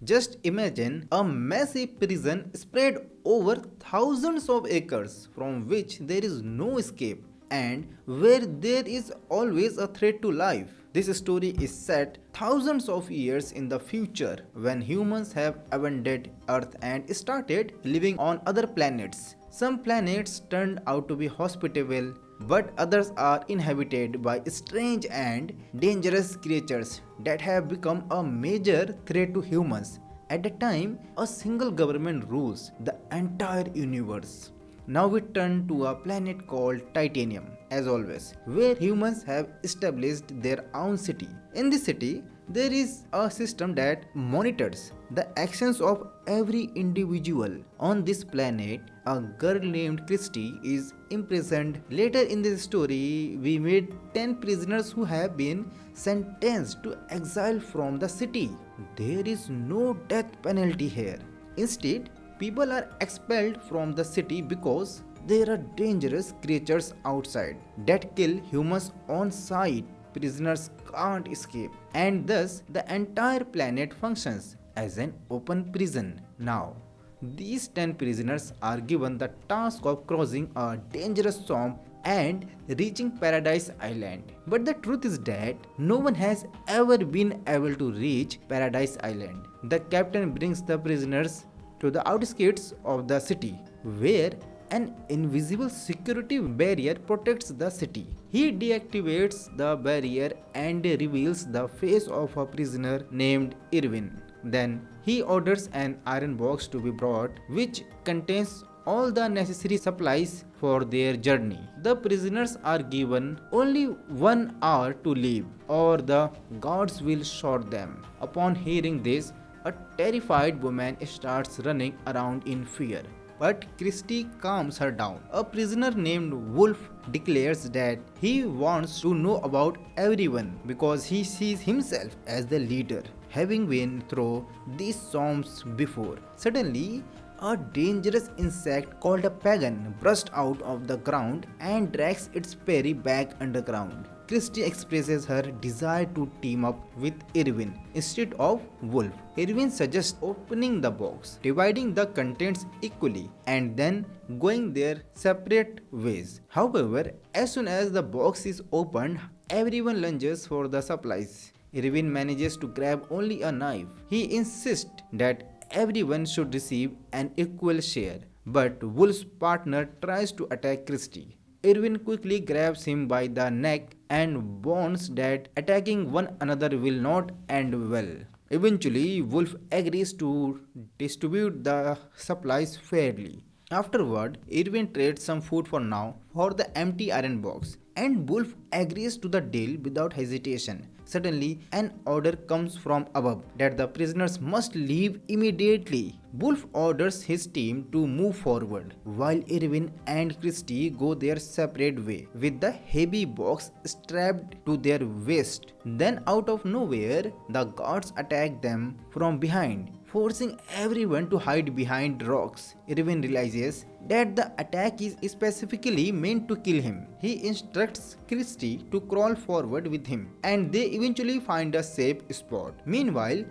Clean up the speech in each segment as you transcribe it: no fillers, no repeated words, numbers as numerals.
Just imagine a massive prison spread over thousands of acres from which there is no escape and where there is always a threat to life. This story is set thousands of years in the future when humans have abandoned Earth and started living on other planets. Some planets turned out to be hospitable, but others are inhabited by strange and dangerous creatures that have become a major threat to humans. At the time, a single government rules the entire universe. Now we turn to a planet called Titanium, as always, where humans have established their own city. In this city, there is a system that monitors the actions of every individual on this planet. A girl named Christy is imprisoned. Later in this story, we meet 10 prisoners who have been sentenced to exile from the city. There is no death penalty here. Instead, people are expelled from the city because there are dangerous creatures outside that kill humans on sight. Prisoners can't escape, and thus the entire planet functions as an open prison. Now, these 10 prisoners are given the task of crossing a dangerous swamp and reaching Paradise Island. But the truth is that no one has ever been able to reach Paradise Island. The captain brings the prisoners to the outskirts of the city, where an invisible security barrier protects the city. He deactivates the barrier and reveals the face of a prisoner named Irwin. Then he orders an iron box to be brought, which contains all the necessary supplies for their journey. The prisoners are given only 1 hour to leave, or the guards will shoot them. Upon hearing this, a terrified woman starts running around in fear. But Christie calms her down. A prisoner named Wolf declares that he wants to know about everyone because he sees himself as the leader, having been through these swamps before. Suddenly, a dangerous insect called a pagan bursts out of the ground and drags its prey back underground. Christie expresses her desire to team up with Irwin instead of Wolf. Irwin suggests opening the box, dividing the contents equally, and then going their separate ways. However, as soon as the box is opened, everyone lunges for the supplies. Irwin manages to grab only a knife. He insists that everyone should receive an equal share, but Wolf's partner tries to attack Christie. Irwin quickly grabs him by the neck and warns that attacking one another will not end well. Eventually, Wolf agrees to distribute the supplies fairly. Afterward, Irwin trades some food for now for the empty iron box, and Wolf agrees to the deal without hesitation. Suddenly, an order comes from above that the prisoners must leave immediately. Wolf orders his team to move forward, while Irwin and Christie go their separate way, with the heavy box strapped to their waist. Then, out of nowhere, the guards attack them from behind, forcing everyone to hide behind rocks. Irwin realizes that the attack is specifically meant to kill him. He instructs Christie to crawl forward with him, and they eventually find a safe spot. Meanwhile,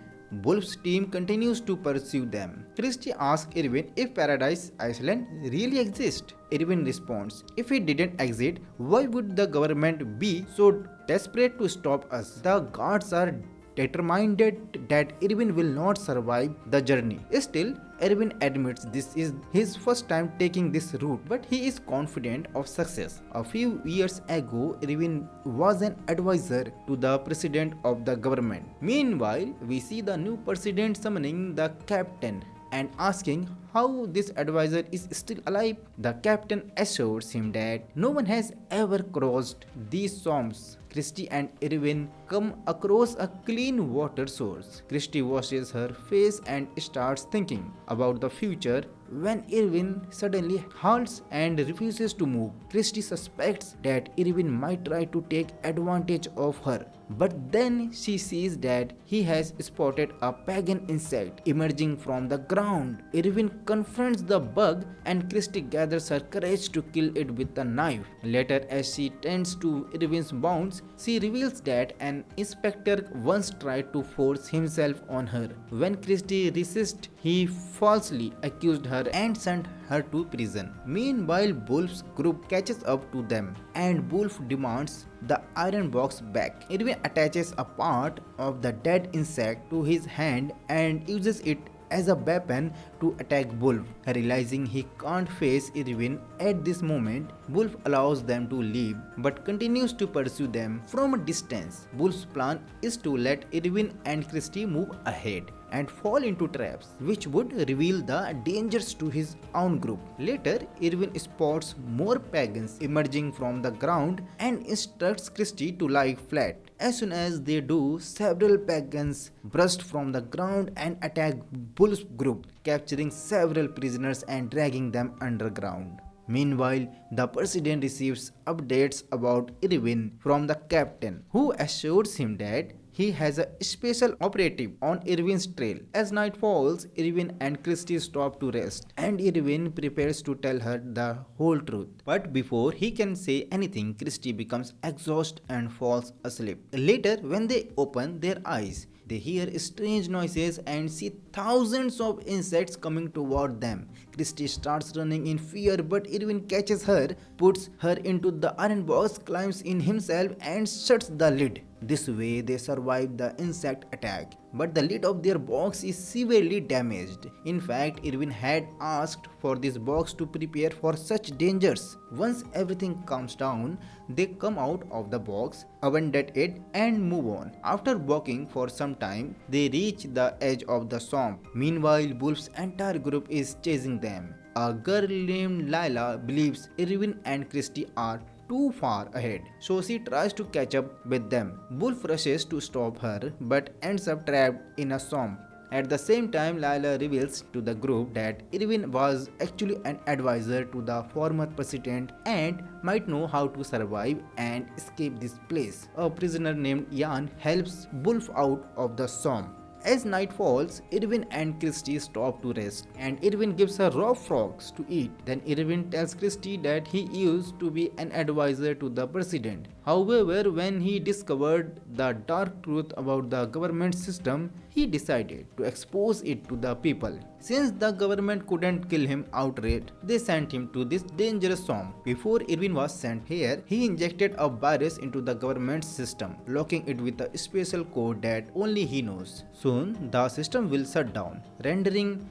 Wolf's team continues to pursue them. Christie asks Irwin if Paradise Island really exists. Irwin responds, "If it didn't exist, why would the government be so desperate to stop us?" The guards are determined that Irwin will not survive the journey. Still, Irwin admits this is his first time taking this route, but he is confident of success. A few years ago, Irwin was an advisor to the president of the government. Meanwhile, we see the new president summoning the captain and asking how this advisor is still alive. The captain assures him that no one has ever crossed these swamps. Christie and Irwin come across a clean water source. Christie washes her face and starts thinking about the future when Irwin suddenly halts and refuses to move. Christie suspects that Irwin might try to take advantage of her, But then she sees that he has spotted a pagan insect emerging from the ground. Irwin confronts the bug and Christie gathers her courage to kill it with a knife. Later, as she tends to Irwin's wounds, she reveals that an inspector once tried to force himself on her. When Christie resists, he falsely accused her and sent her to prison. Meanwhile, Wolf's group catches up to them and Wolf demands the iron box back. Irwin attaches a part of the dead insect to his hand and uses it as a weapon to attack Wolf. Realizing he can't face Irwin at this moment, Wolf allows them to leave but continues to pursue them from a distance. Wolf's plan is to let Irwin and Christie move ahead and fall into traps which would reveal the dangers to his own group. Later, Irwin spots more pagans emerging from the ground and instructs Christie to lie flat. As soon as they do, several pagans burst from the ground and attack Wolf's group, capturing several prisoners and dragging them underground. Meanwhile, the president receives updates about Irwin from the captain, who assures him that he has a special operative on Irwin's trail. As night falls, Irwin and Christie stop to rest, and Irwin prepares to tell her the whole truth. But before he can say anything, Christie becomes exhausted and falls asleep. Later, when they open their eyes, they hear strange noises and see thousands of insects coming toward them. Christie starts running in fear, but Irwin catches her, puts her into the iron box, climbs in himself, and shuts the lid. This way, they survive the insect attack, but the lid of their box is severely damaged. In fact, Irwin had asked for this box to prepare for such dangers. Once everything calms down, they come out of the box, abandon it, and move on. After walking for some time, they reach the edge of the swamp. Meanwhile, Wolf's entire group is chasing them. A girl named Lila believes Irwin and Christie are too far ahead, so she tries to catch up with them. Wolf rushes to stop her but ends up trapped in a swamp. At the same time, Lila reveals to the group that Irwin was actually an advisor to the former president and might know how to survive and escape this place. A prisoner named Jan helps Wolf out of the swamp. As night falls, Irwin and Christie stop to rest, and Irwin gives her raw frogs to eat. Then Irwin tells Christie that he used to be an advisor to the president. However, when he discovered the dark truth about the government system, he decided to expose it to the people. Since the government couldn't kill him outright, they sent him to this dangerous swamp. Before Irwin was sent here, he injected a virus into the government system, locking it with a special code that only he knows. Soon, the system will shut down, rendering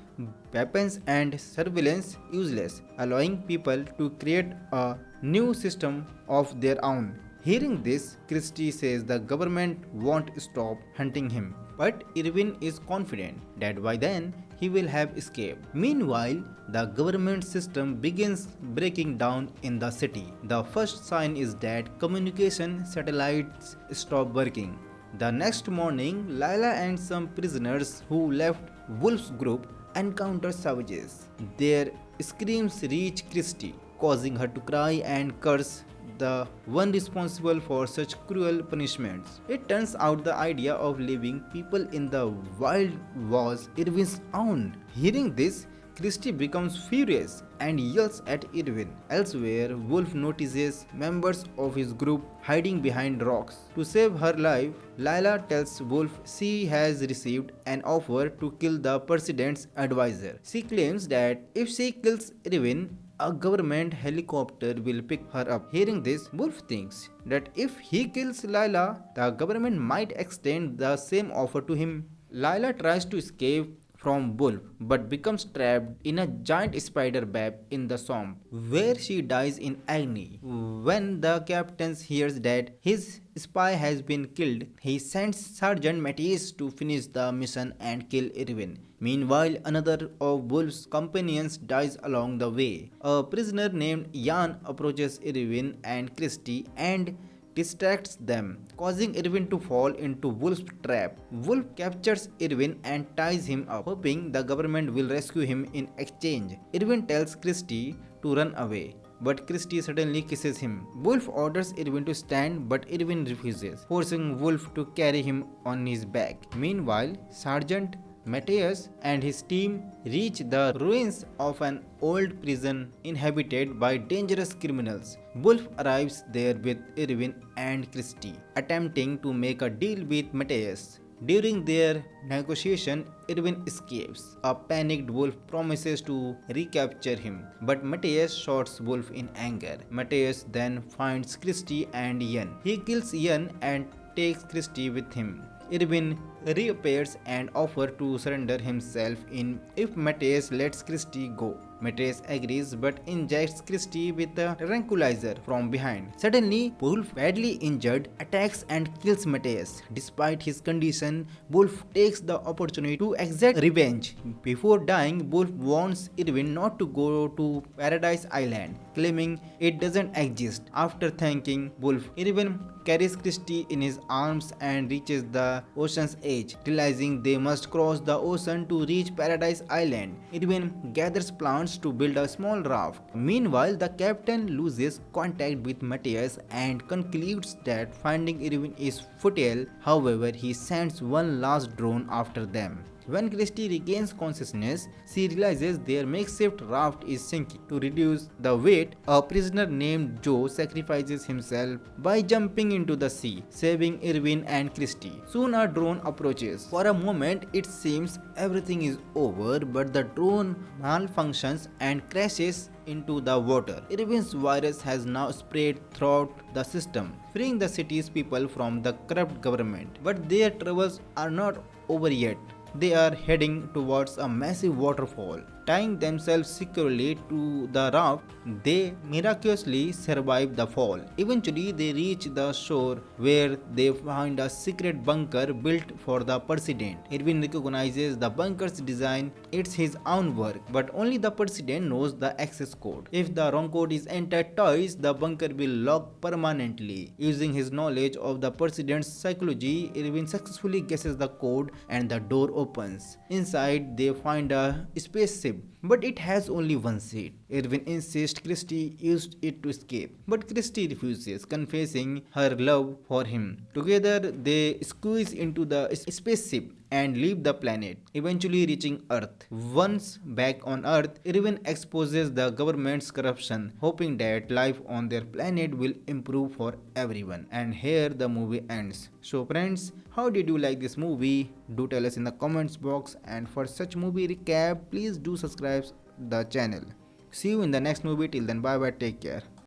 weapons and surveillance useless, allowing people to create a new system of their own. Hearing this, Christie says the government won't stop hunting him, but Irwin is confident that by then he will have escaped. Meanwhile, the government system begins breaking down in the city. The first sign is that communication satellites stop working. The next morning, Lila and some prisoners who left Wolf's group encounter savages. Their screams reach Christie, causing her to cry and curse the one responsible for such cruel punishments. It turns out the idea of leaving people in the wild was Irwin's own. Hearing this, Christie becomes furious and yells at Irwin. Elsewhere, Wolf notices members of his group hiding behind rocks. To save her life, Lila tells Wolf she has received an offer to kill the president's advisor. She claims that if she kills Irwin, a government helicopter will pick her up. Hearing this, Wolf thinks that if he kills Lila, the government might extend the same offer to him. Lila tries to escape from Wolf but becomes trapped in a giant spider web in the swamp, where she dies in agony. When the captain hears that his spy has been killed, he sends Sergeant Matisse to finish the mission and kill Irwin. Meanwhile, another of Wolf's companions dies along the way. A prisoner named Jan approaches Irwin and Christie and distracts them, causing Irwin to fall into Wolf's trap. Wolf captures Irwin and ties him up, hoping the government will rescue him in exchange. Irwin tells Christie to run away, but Christie suddenly kisses him. Wolf orders Irwin to stand, but Irwin refuses, forcing Wolf to carry him on his back. Meanwhile, Sergeant Matthias and his team reach the ruins of an old prison inhabited by dangerous criminals. Wolf arrives there with Irwin and Christie, attempting to make a deal with Matthias. During their negotiation, Irwin escapes. A panicked Wolf promises to recapture him, but Matthias shoots Wolf in anger. Matthias then finds Christie and Ian. He kills Ian and takes Christie with him. Irwin reappears and offers to surrender himself in if Matthias lets Christie go. Matthias agrees but injects Christie with a tranquilizer from behind. Suddenly, Wolf, badly injured, attacks and kills Matthias. Despite his condition, Wolf takes the opportunity to exact revenge. Before dying, Wolf warns Irwin not to go to Paradise Island, claiming it doesn't exist. After thanking Wolf, Irwin carries Christie in his arms and reaches the ocean's edge, realizing they must cross the ocean to reach Paradise Island. Irwin gathers plants to build a small raft. Meanwhile, the captain loses contact with Matthias and concludes that finding Irwin is futile. However, he sends one last drone after them. When Christie regains consciousness, she realizes their makeshift raft is sinking. To reduce the weight, a prisoner named Joe sacrifices himself by jumping into the sea, saving Irwin and Christie. Soon a drone approaches. For a moment, it seems everything is over, but the drone malfunctions and crashes into the water. Irwin's virus has now spread throughout the system, freeing the city's people from the corrupt government. But their troubles are not over yet. They are heading towards a massive waterfall. Tying themselves securely to the raft, they miraculously survive the fall. Eventually, they reach the shore where they find a secret bunker built for the president. Irwin recognizes the bunker's design, it's his own work, but only the president knows the access code. If the wrong code is entered twice, the bunker will lock permanently. Using his knowledge of the president's psychology, Irwin successfully guesses the code and the door opens. Inside, they find a spaceship, but it has only one seat. Irwin insists Christie used it to escape, but Christie refuses, confessing her love for him. Together, they squeeze into the spaceship and leave the planet, eventually reaching Earth. Once back on Earth, Irwin exposes the government's corruption, hoping that life on their planet will improve for everyone. And here the movie ends. So friends, how did you like this movie? Do tell us in the comments box, and for such movie recap, please do subscribe the channel. See you in the next movie. Till then, bye bye, take care.